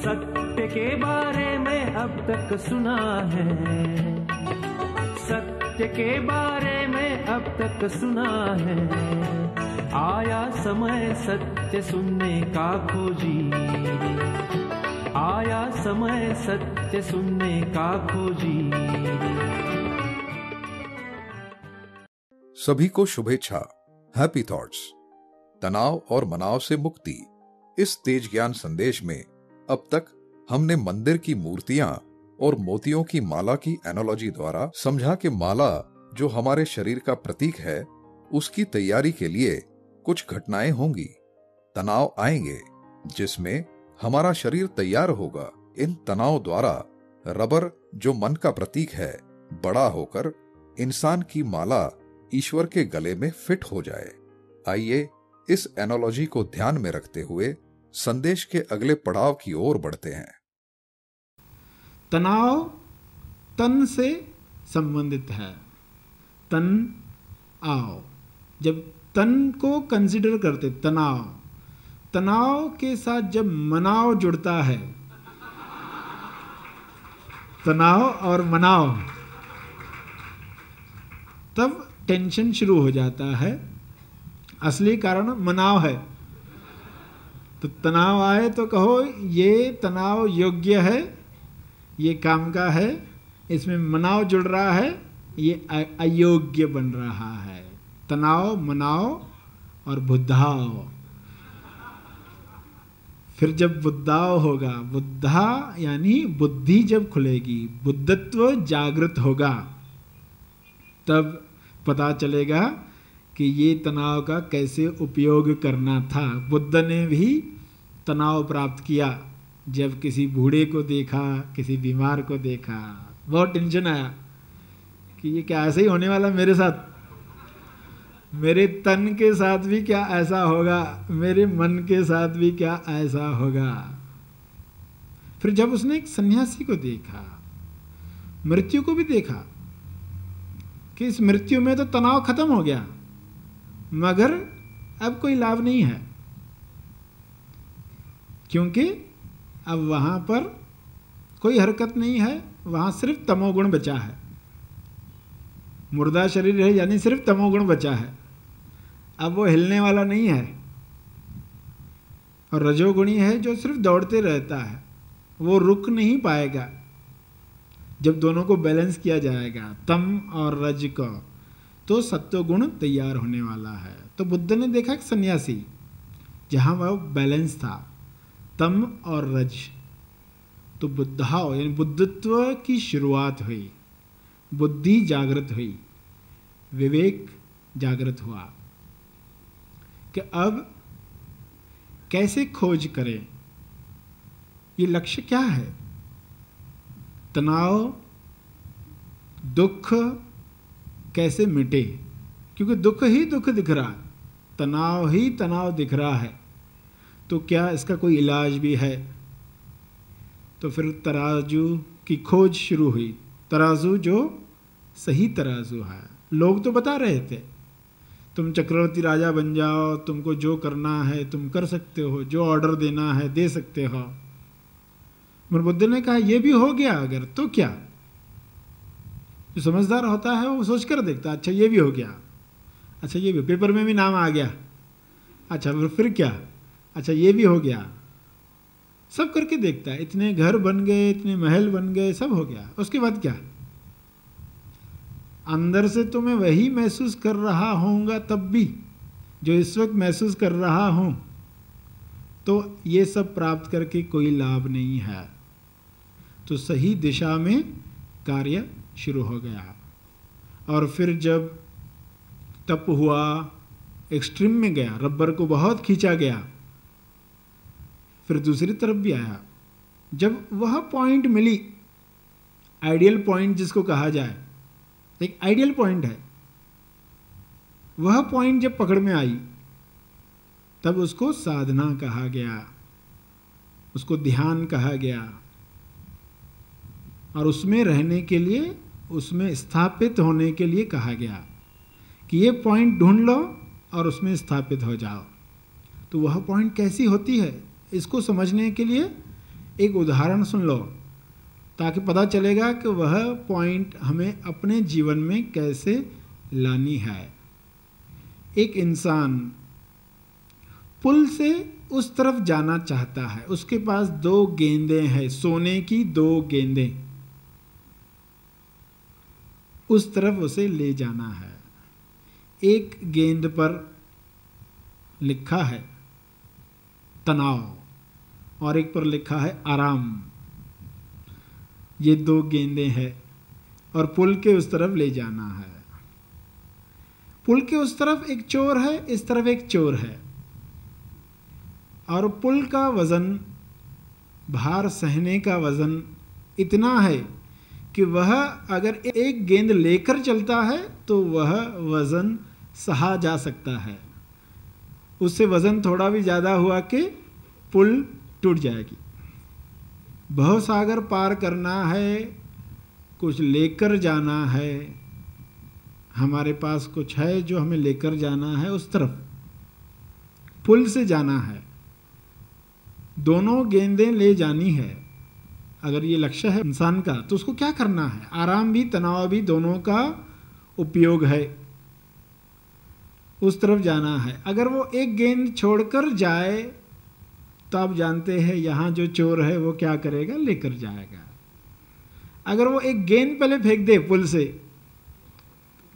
सत्य के बारे में अब तक सुना है, सत्य के बारे में अब तक सुना है। आया समय सत्य सुनने का खोजी, आया समय सत्य सुनने का खोजी। सभी को शुभेच्छा, हैप्पी थॉट्स। तनाव और मनाव से मुक्ति, इस तेज ज्ञान संदेश में अब तक हमने मंदिर की मूर्तियां और मोतियों की माला की एनालॉजी द्वारा समझा कि माला जो हमारे शरीर का प्रतीक है, उसकी तैयारी के लिए कुछ घटनाएं होंगी, तनाव आएंगे जिसमें हमारा शरीर तैयार होगा। इन तनाव द्वारा रबर जो मन का प्रतीक है, बड़ा होकर इंसान की माला ईश्वर के गले में फिट हो जाए। आइए इस एनालॉजी को ध्यान में रखते हुए संदेश के अगले पड़ाव की ओर बढ़ते हैं। तनाव तन से संबंधित है। तन आओ, जब तन को कंसिडर करते, तनाव के साथ जब मनाव जुड़ता है, तनाव और मनाव, तब टेंशन शुरू हो जाता है। असली कारण मनाव है। तो तनाव आए तो कहो ये तनाव योग्य है, ये काम का है, इसमें मनाव जुड़ रहा है, ये अयोग्य बन रहा है। तनाव, मनाव और बुद्धाव। फिर जब बुद्धाव होगा, बुद्धा यानी बुद्धि जब खुलेगी, बुद्धत्व जागृत होगा, तब पता चलेगा कि ये तनाव का कैसे उपयोग करना था। बुद्ध ने भी तनाव प्राप्त किया जब किसी बूढ़े को देखा, किसी बीमार को देखा, बहुत टेंशन आया कि ये क्या ऐसे ही होने वाला मेरे साथ, मेरे तन के साथ भी क्या ऐसा होगा, मेरे मन के साथ भी क्या ऐसा होगा। फिर जब उसने एक सन्यासी को देखा, मृत्यु को भी देखा कि इस मृत्यु में तो तनाव खत्म हो गया, मगर अब कोई लाभ नहीं है, क्योंकि अब वहां पर कोई हरकत नहीं है, वहां सिर्फ तमोगुण बचा है। मुर्दा शरीर है यानी सिर्फ तमोगुण बचा है, अब वो हिलने वाला नहीं है। और रजोगुणी है जो सिर्फ दौड़ते रहता है, वो रुक नहीं पाएगा। जब दोनों को बैलेंस किया जाएगा, तम और रज को, तो सत्वगुण तैयार होने वाला है। तो बुद्ध ने देखा कि सन्यासी जहां वह बैलेंस था, तम और रज, तो बुद्धाव यानी बुद्धत्व की शुरुआत हुई, बुद्धि जागृत हुई, विवेक जागृत हुआ कि अब कैसे खोज करें, ये लक्ष्य क्या है। तनाव, दुख कैसे मिटे, क्योंकि दुख ही दुख दिख रहा है, तनाव ही तनाव दिख रहा है, तो क्या इसका कोई इलाज भी है। तो फिर तराजू की खोज शुरू हुई, तराजू जो सही तराजू है। लोग तो बता रहे थे तुम चक्रवर्ती राजा बन जाओ, तुमको जो करना है तुम कर सकते हो, जो ऑर्डर देना है दे सकते हो। मगर बुद्ध ने कहा ये भी हो गया अगर, तो क्या। जो समझदार होता है वो सोच कर देखता, अच्छा ये भी हो गया, अच्छा ये भी, पेपर में भी नाम आ गया, अच्छा फिर क्या, अच्छा ये भी हो गया, सब करके देखता है। इतने घर बन गए, इतने महल बन गए, सब हो गया, उसके बाद क्या। अंदर से तो मैं वही महसूस कर रहा होऊंगा तब भी जो इस वक्त महसूस कर रहा हूं, तो ये सब प्राप्त करके कोई लाभ नहीं है। तो सही दिशा में कार्य शुरू हो गया। और फिर जब तप हुआ, एक्सट्रीम में गया, रबर को बहुत खींचा गया, फिर दूसरी तरफ भी आया। जब वह पॉइंट मिली, आइडियल पॉइंट जिसको कहा जाए, एक आइडियल पॉइंट है, वह पॉइंट जब पकड़ में आई, तब उसको साधना कहा गया, उसको ध्यान कहा गया। और उसमें रहने के लिए, उसमें स्थापित होने के लिए कहा गया कि ये पॉइंट ढूंढ लो और उसमें स्थापित हो जाओ। तो वह पॉइंट कैसी होती है, इसको समझने के लिए एक उदाहरण सुन लो ताकि पता चलेगा कि वह पॉइंट हमें अपने जीवन में कैसे लानी है। एक इंसान पुल से उस तरफ जाना चाहता है, उसके पास 2 गेंदें हैं, सोने की 2 गेंदें, उस तरफ उसे ले जाना है। एक गेंद पर लिखा है तनाव और एक पर लिखा है आराम। ये 2 गेंदें हैं और पुल के उस तरफ ले जाना है। पुल के उस तरफ एक चोर है, इस तरफ एक चोर है, और पुल का वजन, भार सहने का वजन इतना है कि वह अगर एक गेंद लेकर चलता है तो वह वजन सहा जा सकता है। उससे वजन थोड़ा भी ज़्यादा हुआ कि पुल टूट जाएगी। भवसागर पार करना है, कुछ लेकर जाना है, हमारे पास कुछ है जो हमें लेकर जाना है, उस तरफ पुल से जाना है, 2 गेंदें ले जानी है। अगर ये लक्ष्य है इंसान का तो उसको क्या करना है? आराम भी तनाव भी दोनों का उपयोग है, उस तरफ जाना है। अगर वो एक गेंद छोड़कर जाए तो आप जानते हैं यहाँ जो चोर है वो क्या करेगा? लेकर जाएगा। अगर वो एक गेंद पहले फेंक दे, पुल से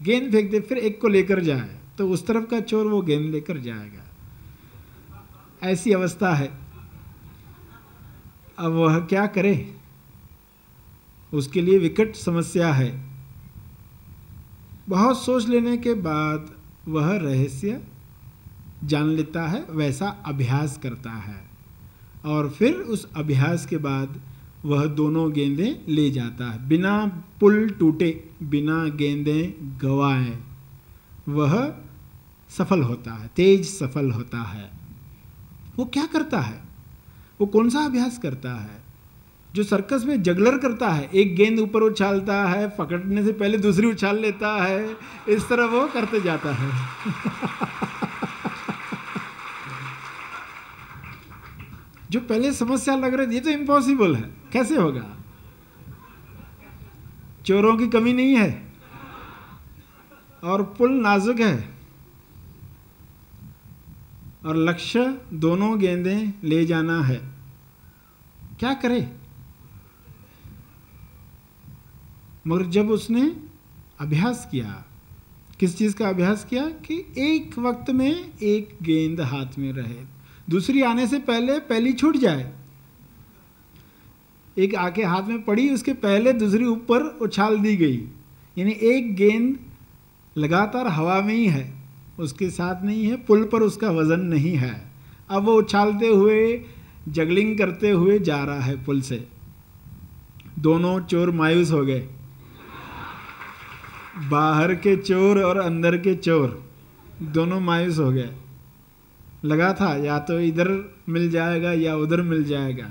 गेंद फेंक दे, फिर एक को लेकर जाए, तो उस तरफ का चोर वो गेंद लेकर जाएगा। ऐसी अवस्था है। अब वह क्या करे? उसके लिए विकट समस्या है। बहुत सोच लेने के बाद वह रहस्य जान लेता है, वैसा अभ्यास करता है, और फिर उस अभ्यास के बाद वह 2 गेंदें ले जाता है, बिना पुल टूटे, बिना गेंदें गंवाए वह सफल होता है, तेज सफल होता है। वो क्या करता है? वो कौन सा अभ्यास करता है? जो सर्कस में जगलर करता है, एक गेंद ऊपर उछालता है, पकड़ने से पहले दूसरी उछाल लेता है, इस तरह वो करते जाता है। जो पहले समस्या लग रही थी, ये तो इम्पॉसिबल है, कैसे होगा? चोरों की कमी नहीं है और पुल नाजुक है और लक्ष्य 2 गेंदें ले जाना है। क्या करे? मगर जब उसने अभ्यास किया, किस चीज़ का अभ्यास किया? कि एक वक्त में एक गेंद हाथ में रहे, दूसरी आने से पहले पहली छूट जाए। एक आके हाथ में पड़ी, उसके पहले दूसरी ऊपर उछाल दी गई, यानी एक गेंद लगातार हवा में ही है, उसके साथ नहीं है, पुल पर उसका वजन नहीं है। अब वो उछालते हुए, जगलिंग करते हुए जा रहा है पुल से। दोनों चोर मायूस हो गए, बाहर के चोर और अंदर के चोर दोनों मायूस हो गए। लगा था या तो इधर मिल जाएगा या उधर मिल जाएगा।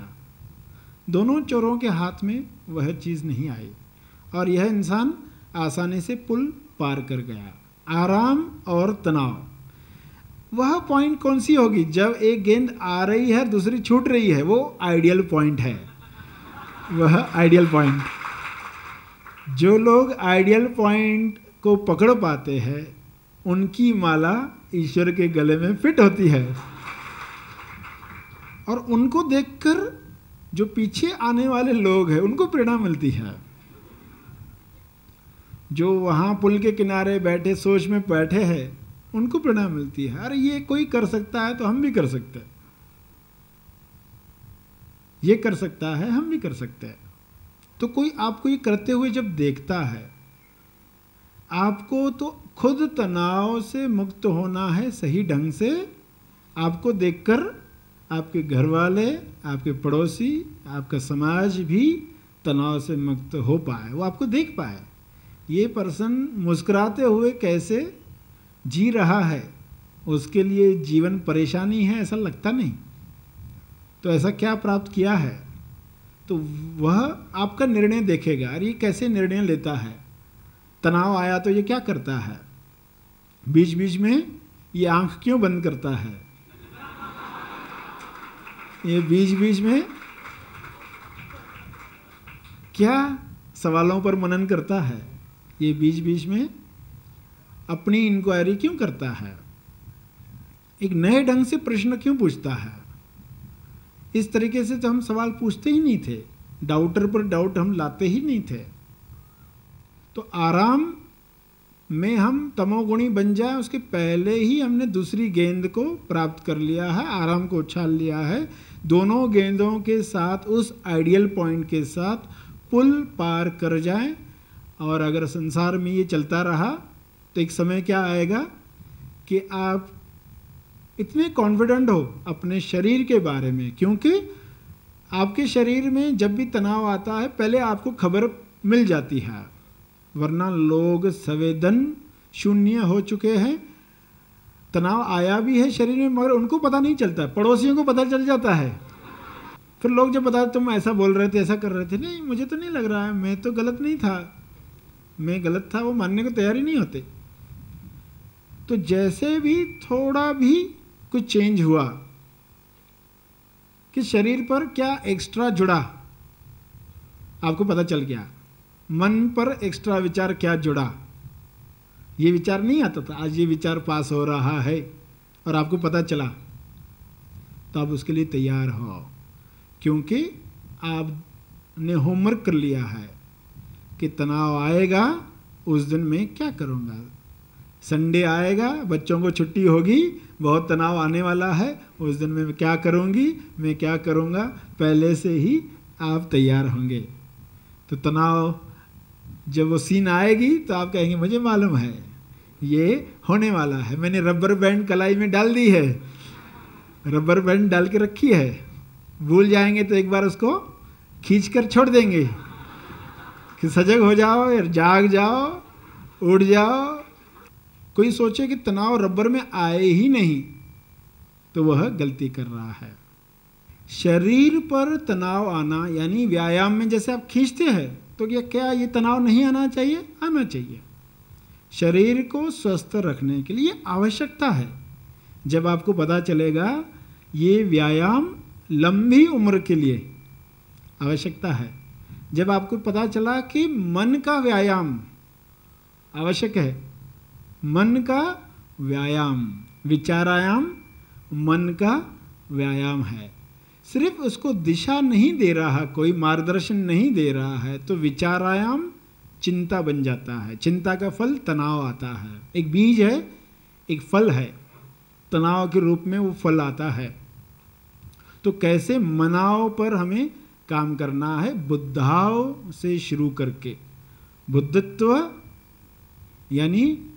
दोनों चोरों के हाथ में वह चीज़ नहीं आई और यह इंसान आसानी से पुल पार कर गया। आराम और तनाव, वह पॉइंट कौन सी होगी? जब एक गेंद आ रही है, दूसरी छूट रही है, वो आइडियल पॉइंट है। वह आइडियल पॉइंट, जो लोग आइडियल पॉइंट को पकड़ पाते हैं उनकी माला ईश्वर के गले में फिट होती है, और उनको देखकर जो पीछे आने वाले लोग हैं उनको प्रेरणा मिलती है। जो वहाँ पुल के किनारे बैठे सोच में बैठे हैं उनको प्रेरणा मिलती है, अरे ये कोई कर सकता है तो हम भी कर सकते हैं, ये कर सकता है हम भी कर सकते हैं। तो कोई आपको ये करते हुए जब देखता है, आपको तो खुद तनाव से मुक्त होना है सही ढंग से। आपको देखकर आपके घर वाले, आपके पड़ोसी, आपका समाज भी तनाव से मुक्त हो पाए, वो आपको देख पाए, ये पर्सन मुस्कुराते हुए कैसे जी रहा है, उसके लिए जीवन परेशानी है ऐसा लगता नहीं। तो ऐसा क्या प्राप्त किया है, तो वह आपका निर्णय देखेगा, अरे ये कैसे निर्णय लेता है। तनाव आया तो ये क्या करता है, बीच बीच में ये आंख क्यों बंद करता है, ये बीच बीच में क्या सवालों पर मनन करता है, ये बीच बीच में अपनी इंक्वायरी क्यों करता है, एक नए ढंग से प्रश्न क्यों पूछता है। इस तरीके से तो हम सवाल पूछते ही नहीं थे, डाउटर पर डाउट हम लाते ही नहीं थे। तो आराम में हम तमोगुणी बन जाए उसके पहले ही हमने दूसरी गेंद को प्राप्त कर लिया है, आराम को उछाल लिया है। दोनों गेंदों के साथ उस आइडियल पॉइंट के साथ पुल पार कर जाएं। और अगर संसार में ये चलता रहा तो एक समय क्या आएगा कि आप इतने कॉन्फिडेंट हो अपने शरीर के बारे में, क्योंकि आपके शरीर में जब भी तनाव आता है पहले आपको खबर मिल जाती है, वरना लोग संवेदन शून्य हो चुके हैं। तनाव आया भी है शरीर में मगर उनको पता नहीं चलता, पड़ोसियों को पता चल जाता है। फिर लोग जब बताते तुम ऐसा बोल रहे थे, ऐसा कर रहे थे, नहीं मुझे तो नहीं लग रहा है, मैं तो गलत नहीं था, मैं गलत था, वो मानने को तैयार ही नहीं होते। तो जैसे भी थोड़ा भी कुछ चेंज हुआ कि शरीर पर क्या एक्स्ट्रा जुड़ा, आपको पता चल गया, मन पर एक्स्ट्रा विचार क्या जुड़ा, ये विचार नहीं आता था, आज ये विचार पास हो रहा है और आपको पता चला, तो आप उसके लिए तैयार हो, क्योंकि आपने होमवर्क कर लिया है कि तनाव आएगा उस दिन मैं क्या करूँगा। संडे आएगा, बच्चों को छुट्टी होगी, बहुत तनाव आने वाला है, उस दिन मैं क्या करूँगी, मैं क्या करूँगा, पहले से ही आप तैयार होंगे। तो तनाव जब वो सीन आएगी तो आप कहेंगे मुझे मालूम है ये होने वाला है, मैंने रबर बैंड कलाई में डाल दी है, रबर बैंड डाल के रखी है, भूल जाएंगे तो एक बार उसको खींच कर छोड़ देंगे कि सजग हो जाओ या जाग जाओ, उड़ जाओ। कोई सोचे कि तनाव रबर में आए ही नहीं तो वह गलती कर रहा है। शरीर पर तनाव आना यानी व्यायाम में जैसे आप खींचते हैं तो क्या ये तनाव नहीं आना चाहिए? आना चाहिए। शरीर को स्वस्थ रखने के लिए आवश्यकता है। जब आपको पता चलेगा ये व्यायाम लंबी उम्र के लिए आवश्यकता है, जब आपको पता चला कि मन का व्यायाम आवश्यक है, मन का व्यायाम, विचारायाम मन का व्यायाम है, सिर्फ उसको दिशा नहीं दे रहा, कोई मार्गदर्शन नहीं दे रहा है, तो विचारायाम चिंता बन जाता है। चिंता का फल तनाव आता है। एक बीज है, एक फल है, तनाव के रूप में वो फल आता है। तो कैसे मनाव पर हमें काम करना है, बुद्धाव से शुरू करके, बुद्धत्व यानी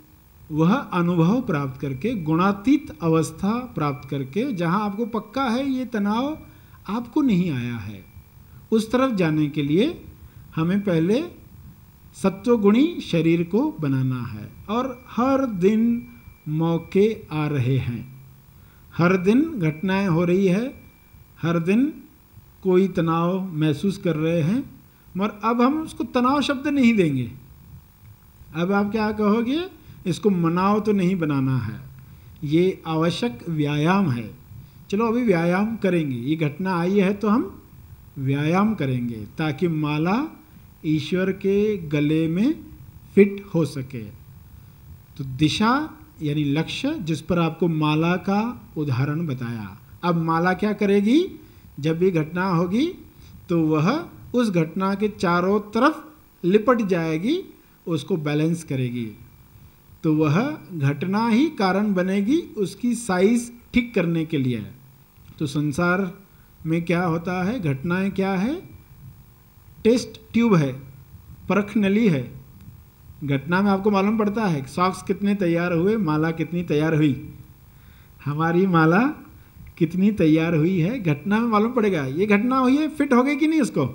वह अनुभव प्राप्त करके, गुणातीत अवस्था प्राप्त करके, जहाँ आपको पक्का है ये तनाव आपको नहीं आया है, उस तरफ जाने के लिए हमें पहले सत्वगुणी शरीर को बनाना है। और हर दिन मौके आ रहे हैं, हर दिन घटनाएं हो रही है, हर दिन कोई तनाव महसूस कर रहे हैं, मगर अब हम उसको तनाव शब्द नहीं देंगे। अब आप क्या कहोगे, इसको मनाव तो नहीं बनाना है, ये आवश्यक व्यायाम है। चलो अभी व्यायाम करेंगे, ये घटना आई है तो हम व्यायाम करेंगे ताकि माला ईश्वर के गले में फिट हो सके। तो दिशा यानी लक्ष्य, जिस पर आपको माला का उदाहरण बताया। अब माला क्या करेगी, जब भी घटना होगी तो वह उस घटना के चारों तरफ लिपट जाएगी, उसको बैलेंस करेगी, तो वह घटना ही कारण बनेगी उसकी साइज ठीक करने के लिए। तो संसार में क्या होता है, घटनाएं क्या है, टेस्ट ट्यूब है, परख नली है। घटना में आपको मालूम पड़ता है सॉक्स कितने तैयार हुए, माला कितनी तैयार हुई, हमारी माला कितनी तैयार हुई है, घटना में मालूम पड़ेगा। ये घटना हुई है, फिट हो गई कि नहीं, उसको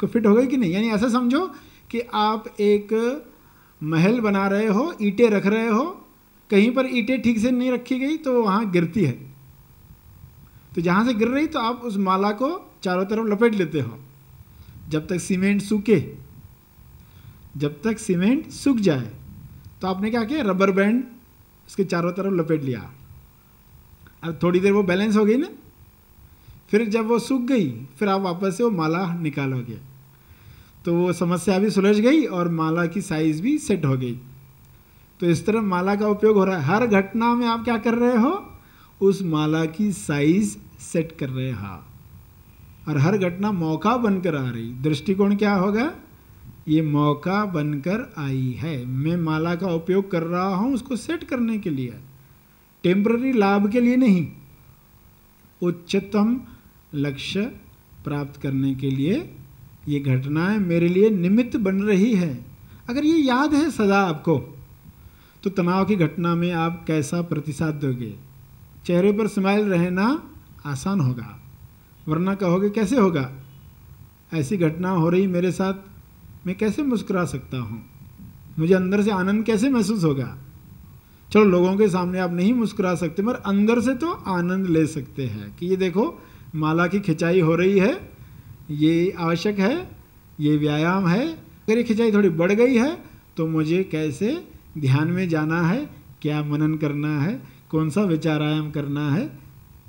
फिट हो गई कि नहीं। यानी ऐसा समझो कि आप एक महल बना रहे हो, ईंटें रख रहे हो, कहीं पर ईंटें ठीक से नहीं रखी गई तो वहाँ गिरती है, तो जहाँ से गिर रही तो आप उस माला को चारों तरफ लपेट लेते हो जब तक सीमेंट सूखे, जब तक सीमेंट सूख जाए। तो आपने क्या किया, रबर बैंड उसके चारों तरफ लपेट लिया। अब थोड़ी देर वो बैलेंस हो गई ना, फिर जब वो सूख गई फिर आप वापस से वो माला निकालोगे, तो वो समस्या भी सुलझ गई और माला की साइज़ भी सेट हो गई। तो इस तरह माला का उपयोग हो रहा है। हर घटना में आप क्या कर रहे हो, उस माला की साइज़ सेट कर रहे हो, और हर घटना मौका बनकर आ रही। दृष्टिकोण क्या होगा, ये मौका बनकर आई है, मैं माला का उपयोग कर रहा हूँ उसको सेट करने के लिए, टेम्पररी लाभ के लिए नहीं, उच्चतम लक्ष्य प्राप्त करने के लिए ये घटनाएं मेरे लिए निमित्त बन रही है। अगर ये याद है सदा आपको, तो तनाव की घटना में आप कैसा प्रतिसाद दोगे। चेहरे पर स्माइल रहना आसान होगा, वरना कहोगे कैसे होगा, ऐसी घटना हो रही मेरे साथ, मैं कैसे मुस्कुरा सकता हूँ, मुझे अंदर से आनंद कैसे महसूस होगा। चलो लोगों के सामने आप नहीं मुस्कुरा सकते, मगर अंदर से तो आनंद ले सकते हैं कि ये देखो माला की खिंचाई हो रही है, ये आवश्यक है, ये व्यायाम है। अगर ये खिंचाई थोड़ी बढ़ गई है तो मुझे कैसे ध्यान में जाना है, क्या मनन करना है, कौन सा विचारायाम करना है,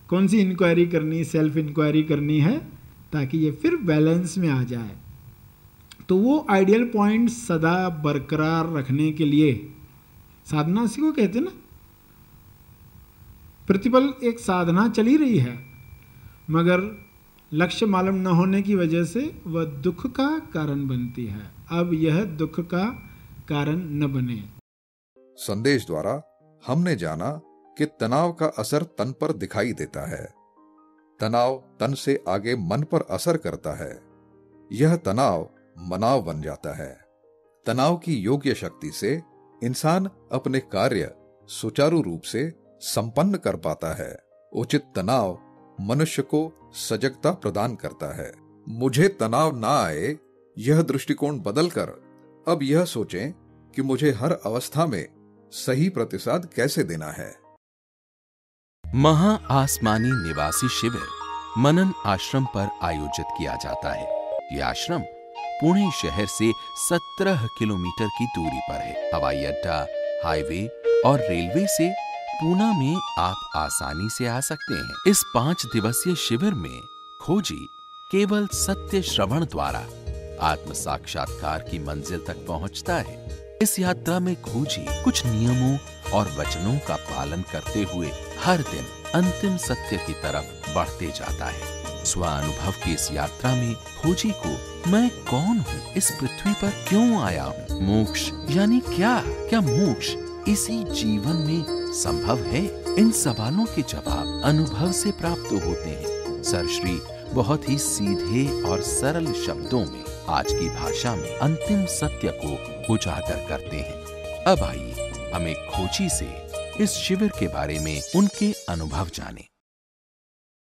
कौन सी इंक्वायरी करनी, सेल्फ इंक्वायरी करनी है, ताकि ये फिर बैलेंस में आ जाए। तो वो आइडियल पॉइंट सदा बरकरार रखने के लिए साधना इसी को कहते हैं ना। प्रतिपल एक साधना चली रही है, मगर लक्ष्य मालूम न होने की वजह से वह दुख का कारण बनती है। अब यह दुख का कारण न बने। संदेश द्वारा हमने जाना कि तनाव का असर तन पर दिखाई देता है। तनाव तन से आगे मन पर असर करता है। यह तनाव मनाव बन जाता है। तनाव की योग्य शक्ति से इंसान अपने कार्य सुचारू रूप से संपन्न कर पाता है। उचित तनाव मनुष्य को सजगता प्रदान करता है। मुझे तनाव ना आए, यह दृष्टिकोण बदलकर अब यह सोचें कि मुझे हर अवस्था में सही प्रतिसाद कैसे देना है। महा आसमानी निवासी शिविर मनन आश्रम पर आयोजित किया जाता है। यह आश्रम पुणे शहर से 17 किलोमीटर की दूरी पर है। हवाई अड्डा, हाईवे और रेलवे से पूना में आप आसानी से आ सकते हैं। इस 5 दिवसीय शिविर में खोजी केवल सत्य श्रवण द्वारा आत्म साक्षात्कार की मंजिल तक पहुंचता है। इस यात्रा में खोजी कुछ नियमों और वचनों का पालन करते हुए हर दिन अंतिम सत्य की तरफ बढ़ते जाता है। स्वानुभव की इस यात्रा में खोजी को मैं कौन हूँ, इस पृथ्वी पर क्यों आया हूँ, मोक्ष यानी क्या मोक्ष इसी जीवन में संभव है, इन सवालों के जवाब अनुभव से प्राप्त होते हैं। सरश्री बहुत ही सीधे और सरल शब्दों में आज की भाषा में अंतिम सत्य को उजागर करते हैं। अब आइए हम एक खोजी से इस शिविर के बारे में उनके अनुभव जानें।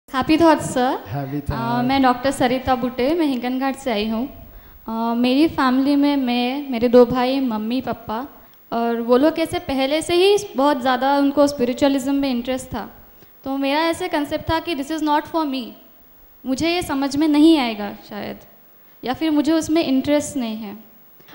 Happy thoughts sir. मैं डॉक्टर सरिता बुटे, मैं हिंगनघाट से आई हूँ। मेरी फैमिली में मैं, मेरे 2 भाई, मम्मी पापा, और वो लोग ऐसे पहले से ही बहुत ज़्यादा उनको स्पिरिचुअलिज्म में इंटरेस्ट था। तो मेरा ऐसे कंसेप्ट था कि this is not for me, मुझे ये समझ में नहीं आएगा शायद, या फिर मुझे उसमें इंटरेस्ट नहीं है।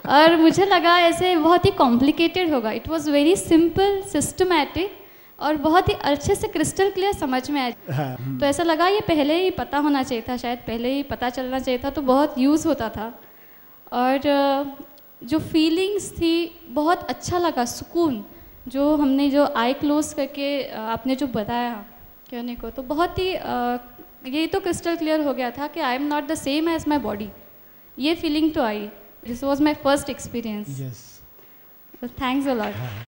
और मुझे लगा ऐसे बहुत ही कॉम्प्लिकेटेड होगा। It was very simple, systematic और बहुत ही अच्छे से क्रिस्टल क्लियर समझ में आया। तो ऐसा लगा ये पहले ही पता होना चाहिए था, शायद पहले ही पता चलना चाहिए था, तो बहुत यूज़ होता था। और जो फीलिंग्स थी बहुत अच्छा लगा, सुकून, जो हमने जो आई क्लोज करके आपने जो बताया कहने को, तो बहुत ही ये तो क्रिस्टल क्लियर हो गया था कि I am not the same as my body. ये फीलिंग तो आई। This was my first experience. Thanks a lot.